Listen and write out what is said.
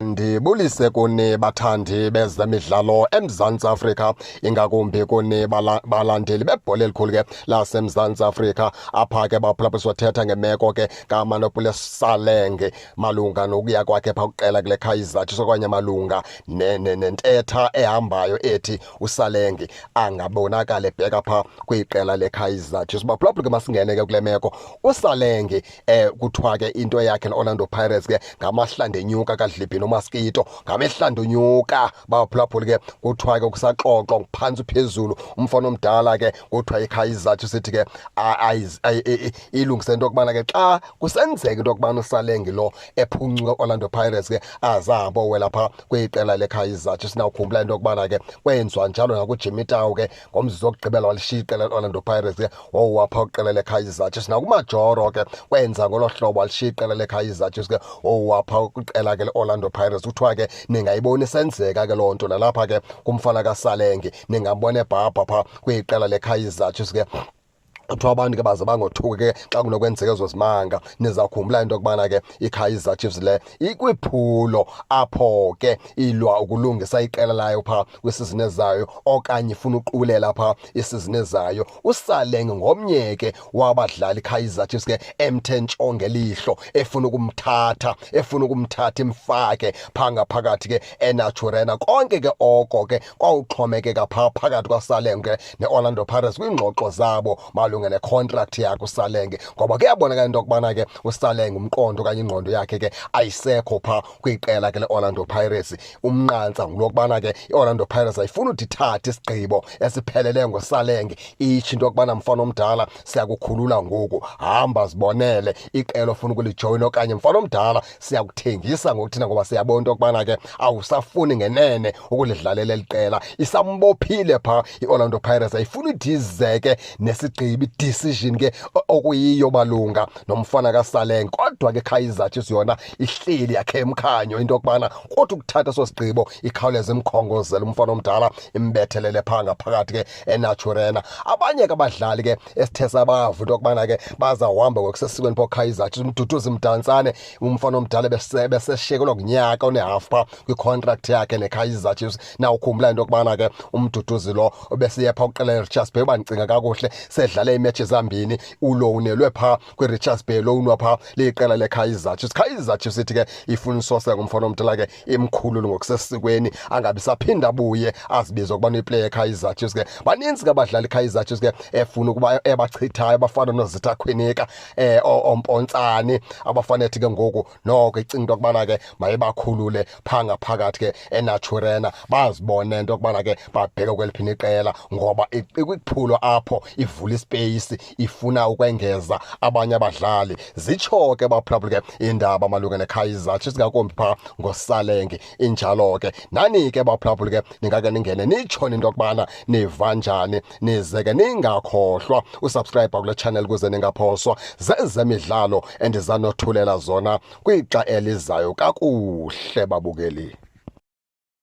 Ndibulise kuni bathandi bezemidlalo eMzantsi Afrika, ingakumbi kuni balandeli bebhola elikhulu ke laseMzantsi Afrika. Apha ke baphulaphula sothetha ngemeko ke kaManopolis Salenge malunga nokuya kwakhe phaa kuqela kule Kaizer Chiefs, okanye malunga nentetha ehambayo ethi uSalenge angabonakala ebheka phaa kwiqela leKaizer Chiefs. Baphulaphula ke masingene ke kule meko. uSalenge kuthiwa ke into yakhe neOrlando Pirates ke ngamahlande nyuka kaDlibhino Mosquito, ngamehlando nyuka. Baphulaphula ke kuthiwa ke kusaxoxwa phantsi phezulu, umfana omdala ke kuthiwa iKaizer Chiefs sithi ke ilungise into yokubana ke xa kusenzeka into yokubana uSalenge lo ephuncuka Orlando Pirates ke azahambe owela phaa kwiqela leKaizer Chiefs. Nawukhumbula into yokubana ke kwenziwa njalo nakuJimmy Tau ke ngomzuzu wokugqibela walishiya iqela leOrlando Pirates ke wawapha kwiqela leKaizer Chiefs. Nakumajoro ke kwenza ngolo hlobo walishiya iqela leKaizer Chiefs ke wawapha kwiqela ke leOrlando Pirates. Kuthiwa ke ningayibona isenzeka ke loo nto nalapha ke kumfana kaSalenge, ningambona ebhabha phaa kwiqela leKaizer Chiefs ke. Kuthiwa abantu ke baze bangothuki ke xa kunokwenzeka ezo zimanga. Nizawukhumbula into yokubana ke iKaizer Chiefs le ikwiphulo apho ke ilwa ukulungisa iqela layo phaa kwisizini ezayo, okanye ifuna uqulela phaa isizini ezayo. uSalenge ngomnye ke wabadlali iKaizer Chiefs ke emthe ntsho ngelihlo, efuna ukumthatha imfake phaa ngaphakathi ke eNaturena. Konke ke oko ke kwawuxhomekeka phaa phakathi kwaSalenge neOrlando Pirates kwiingxoxo zabo malunga necontract yakhe uSalenge, ngoba kuyabonakala into yokubana ke uSalenge umqondo okanye ingqondo yakhe ke ayisekho phaa kwiqela ke leOrlando Pirates. Umnqantsa ngulo yokubana ke iOrlando Pirates ayifuna uthi ithathe isigqibo esiphelele ngoSalenge, itsho into yokubana mfana omdala siyakukhulula ngoku, hamba zibonele iqela ofuna ukulijoyina, okanye mfana omdala siyakuthengisa ngokuthina ngoba siyabona into yokubana ke awusafuni ngenene ukulidlalela eli qela. Isambophile phaa iOrlando Pirates, ayifuna ithi izeke nesigqibi decision ke okuyiyo malunga nomfana kaSalenge. Kodwa ke Kaizer Chiefs yona ihleli yakhe emkhanyo into yokubana kodwa ukuthatha so sigqibo ikhawuleze imkhongozela umfana omdala imbethelele phaa ngaphakathi ke eNaturena. Abanye ke abadlali ke esithe sabava into yokubana ke bazawuhamba ngokusesikweni phaa Kaizer Chiefs, uMduduzi Mdantsane, umfana omdala beseshiyekelwa ngunyaka onehafu phaa kwicontract yakhe neKaizer Chiefs. Nawukhumbula into yokubana ke uMduduzi lo obesiye phaa kuqela leRichards Bay, bandicinga kakuhle sedlale iimetshi zambini, ulowunelwe phaa kwiRichards Bay, lowunwa phaa liqela leKaizer Chiefs. Kaizer Chiefs ithi ke ifuna usoseka umfana omdala ke imkhulule ngokusesikweni, angabi saphinda abuye azibize ukubana iplayer eKaizer Chiefs ke. Baninzi ke abadlali iKaizer Chiefs ke efuna ukuba ebachithayo, abafana noZitha Khwinika, oMpontsane, abafana ethi ke ngoku noko icinga into yokubana ke mayibakhulule phaa ngaphakathi ke eNaturena, bazibone into yokubana ke babheke kweliphina iqela, ngoba ikwiphulo apho ivula ispace, ifuna ukwengeza abanye abadlali. Zitsho ke baphulaphula ke indaba malunga neKaizer Chiefs, ngakumbi phaa ngoSalenge. Injalo ke nani ke baphulaphula ke ningake ningene nitshone into yokubana niva njani, nize ke ningakhohlwa usubscribe kule channel ukuze ningaphoswa zezemidlalo endiza nothulela zona kwixa elizayo kakuhle babukeli.